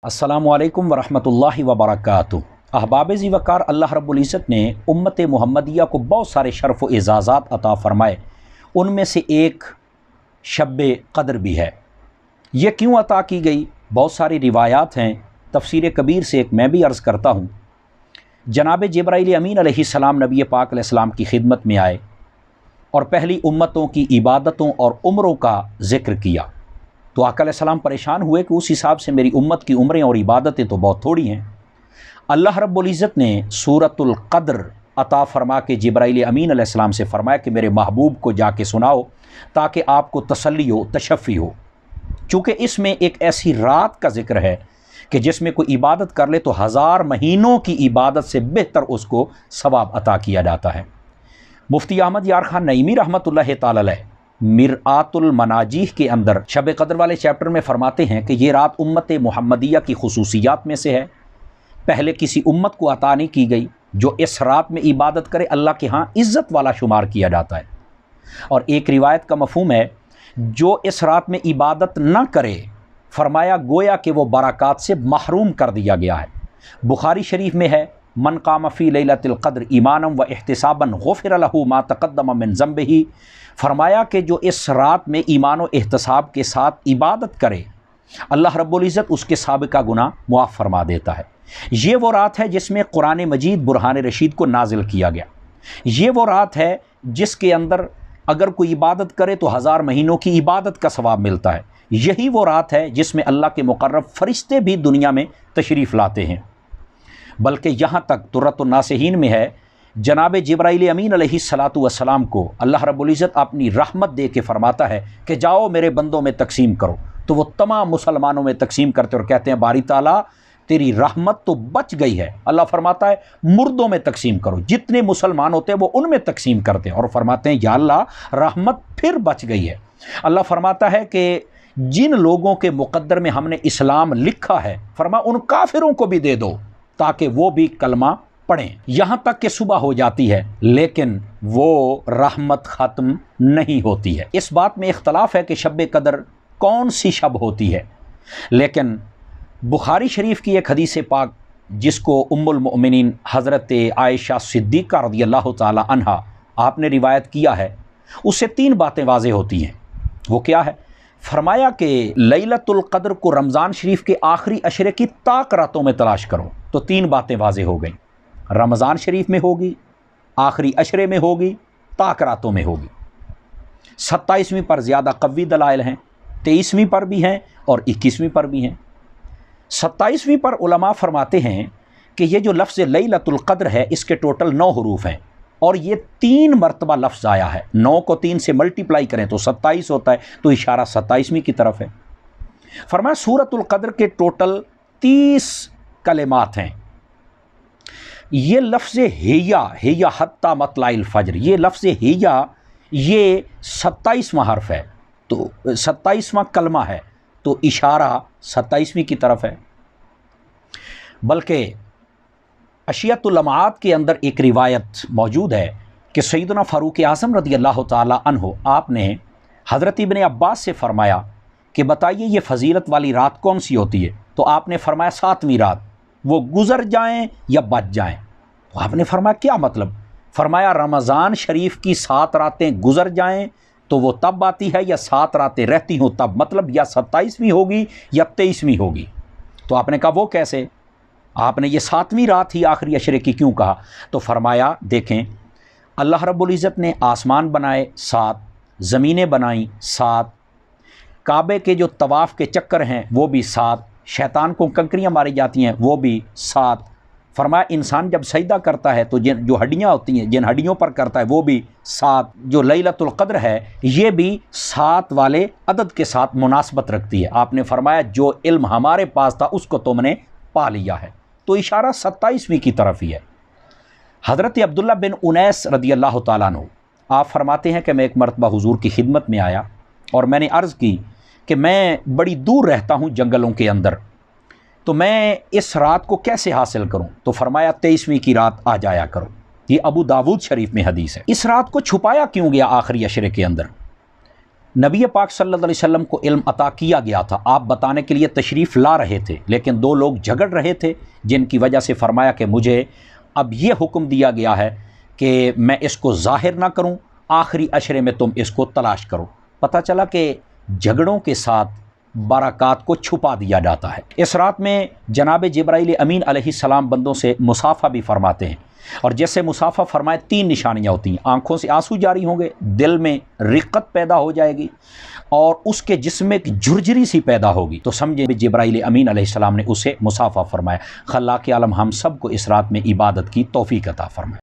अस्सलामुअलैकुम वरहमतुल्लाहि वबरकातुहू। अहबाब ज़ीवकार, अल्लाह रब्बुल इज़्ज़त ने उम्मत मुहम्मदिया को बहुत सारे शर्फ़ व एज़ाज़ात अता फ़रमाए। उनमें से एक शब क़द्र भी है। ये क्यों अता की गई? बहुत सारी रिवायात हैं। तफ़सीर कबीर से एक मैं भी अर्ज़ करता हूँ। जनाब जिब्राइल अमीन अलैहिस्सलाम नबी पाक अलैहिस्सलाम की खिदमत में आए और पहली उम्मतों की इबादतों और उम्रों का ज़िक्र किया तो आका अलैहिस्सलाम परेशान हुए कि उस हिसाब से मेरी उम्मत की उम्रें और इबादतें तो बहुत थोड़ी हैं। अल्लाह रब्बुल इज़्ज़त ने सूरतुल क़द्र अता फ़रमा के जिब्राइल अमीन अलैहिस्सलाम से फ़रमाया कि मेरे महबूब को जाके सुनाओ ताकि आपको तसल्ली हो, तशफ़ी हो। चूँकि इसमें एक ऐसी रात का ज़िक्र है कि जिसमें कोई इबादत कर ले तो 1000 महीनों की इबादत से बेहतर उसको सवाब अता किया जाता है। मुफ्ती अहमद यार खान नईमी रहमतुल्लाह ताला अलैह मिरआतुल मनाजीह के अंदर शब क़द्र वाले चैप्टर में फ़रमाते हैं कि ये रात उम्मत मुहम्मदिया की खुसूसियात में से है। पहले किसी उम्मत को अता नहीं की गई। जो इस रात में इबादत करे अल्लाह के यहाँ इज़्ज़त वाला शुमार किया जाता है। और एक रिवायत का मफ़हूम है, जो इस रात में इबादत न करे फरमाया गोया कि वो बरक़ात से महरूम कर दिया गया है। बुखारी शरीफ में है, मन क़ाम फ़ी लैलतिल क़द्र ईमानन व इहतिसाबन गुफ़िर लहू मा तक़द्दम मिन ज़ंबिही। फरमाया कि जो इस रात में ईमान व एहतसाब के साथ इबादत करे अल्लाह रब्बुल इज़्ज़त उसके साबिक़ा गुनाह मुआफ़ फरमा देता है। ये वो रात है जिसमें कुरान मजीद बुरहान रशीद को नाजिल किया गया। ये वो रात है जिसके अंदर अगर कोई इबादत करे तो 1000 महीनों की इबादत का सवाब मिलता है। यही वो रात है जिसमें अल्लाह के मुक़र्रब फ़रिश्ते भी दुनिया में तशरीफ़ लाते हैं। बल्कि यहाँ तक तुर्रतुन नासिहीन में है, जनाब जिब्राइल अमीन अलैहिस्सलातु वस्सलाम को अल्लाह रब्बुल इज़्ज़त अपनी रहमत दे के फ़रमाता है कि जाओ मेरे बंदों में तकसीम करो। तो वो तमाम मुसलमानों में तकसीम करते और कहते हैं बारी ताला तेरी रहमत तो बच गई है। अल्लाह फरमाता है मुर्दों में तकसीम करो। जितने मुसलमान होते हैं वो उनमें तकसीम करते हैं और फरमाते हैं या अल्लाह रहमत फिर बच गई है। अल्लाह फरमाता है कि जिन लोगों के मुक़द्दर में हमने इस्लाम लिखा है फरमा उन काफिरों को भी दे दो ताकि वो भी कलमा पढ़ें। यहाँ तक कि सुबह हो जाती है लेकिन वो रहमत ख़त्म नहीं होती है। इस बात में इख्तलाफ है कि शब क़द्र कौन सी शब होती है, लेकिन बुखारी शरीफ की एक हदीस पाक जिसको उम्मुल मोमिनीन हज़रत आयशा सिद्दीक़ा रज़ियल्लाहु ताला अन्हा आपने रिवायत किया है, उससे 3 बातें वाज़ेह होती हैं। वो क्या है? फरमाया कि लैलतुल क़द्र को रमज़ान शरीफ के आखिरी अशरे की ताक रातों में तलाश करो। तो 3 बातें वाज़ेह हो गई। रमज़ान शरीफ में होगी, आखिरी अशरे में होगी, ताक रातों में होगी। 27वीं पर ज़्यादा कवी दलाइल हैं, 23वीं पर भी हैं और 21वीं पर भी हैं। 27वीं पर उलमा फरमाते हैं कि ये जो लफ्ज़ लैलतुल क़द्र है इसके टोटल 9 हरूफ हैं और ये 3 मरतबा लफ्ज़ आया है। 9 को 3 से मल्टीप्लाई करें तो 27 होता है, तो इशारा 27वीं की तरफ है। फरमाया सूरतुल क़द्र के टोटल 30 कलिमात हैं। ये लफ्ज़ हिया हत्ता मतलाइल फ़ज्र, ये लफ्ज़ हिया ये 27वां हर्फ है, तो 27वां कलमा है, तो इशारा 27वीं की तरफ है। बल्कि अशियतुल लम्हात के अंदर एक रिवायत मौजूद है कि सैयदना फ़ारूक आज़म रज़ियल्लाहु ताला अन्हु आपने हज़रत इब्न अब्बास से फ़रमाया कि बताइए ये फ़जीलत वाली रात कौन सी होती है? तो आपने फ़रमाया 7वीं रात, वो गुज़र जाएं या बच जाएं। तो आपने फरमाया क्या मतलब? फरमाया रमज़ान शरीफ की 7 रातें गुज़र जाएं तो वो तब आती है या 7 रातें रहती हों तब, मतलब या 27वीं होगी या 23वीं होगी। तो आपने कहा वो कैसे? आपने ये 7वीं रात ही आखिरी अशरे की क्यों कहा? तो फरमाया देखें अल्लाह रब्बुल इज़्ज़त ने आसमान बनाए 7, ज़मीनें बनाई 7, काबे के जो तवाफ़ के चक्कर हैं वो भी 7, शैतान को कंकरियाँ मारी जाती हैं वो भी 7। फरमाया इंसान जब सजदा करता है तो जो हड्डियाँ होती हैं जिन हड्डियों पर करता है वो भी 7। जो लैलतुल क़द्र है ये भी 7 वाले अदद के साथ मुनासबत रखती है। आपने फरमाया जो इल्म हमारे पास था उसको तुमने पा लिया है, तो इशारा 27वीं की तरफ ही है। हज़रत अब्दुल्ला बिन उनैस रज़ियल्लाहु ताला अन्हु आप फरमाते हैं कि मैं एक मरतबा हुजूर की खिदमत में आया और मैंने अर्ज़ की कि मैं बड़ी दूर रहता हूँ जंगलों के अंदर, तो मैं इस रात को कैसे हासिल करूं? तो फरमाया 23वीं की रात आ जाया करो। ये अबू दाऊद शरीफ में हदीस है। इस रात को छुपाया क्यों गया आखिरी अशरे के अंदर? نبی پاک صلی اللہ علیہ وسلم کو علم عطا کیا گیا تھا، آپ بتانے کے لیے تشریف لا رہے تھے، لیکن دو لوگ جھگڑ رہے تھے جن کی وجہ سے فرمایا کہ مجھے اب یہ حکم دیا گیا ہے کہ میں اس کو ظاہر نہ کروں، آخری عشرے میں تم اس کو تلاش کرو۔ پتہ چلا کہ جھگڑوں کے ساتھ برکات کو چھپا دیا جاتا ہے۔ اس رات میں جناب جبرائیل امین علیہ السلام بندوں سے مصافحہ بھی فرماتے ہیں، اور جیسے مصافحہ فرمائے 3 نشانیاں ہوتی ہیں، آنکھوں سے آنسو جاری ہوں گے، دل میں رقت پیدا ہو جائے گی، اور اس کے جسم میں ایک جھرجری سی پیدا ہوگی، تو سمجھے جبرائیل امین علیہ السلام نے اسے مصافحہ فرمایا۔ خلاق عالم ہم سب کو اس رات میں عبادت کی توفیق عطا فرمائے۔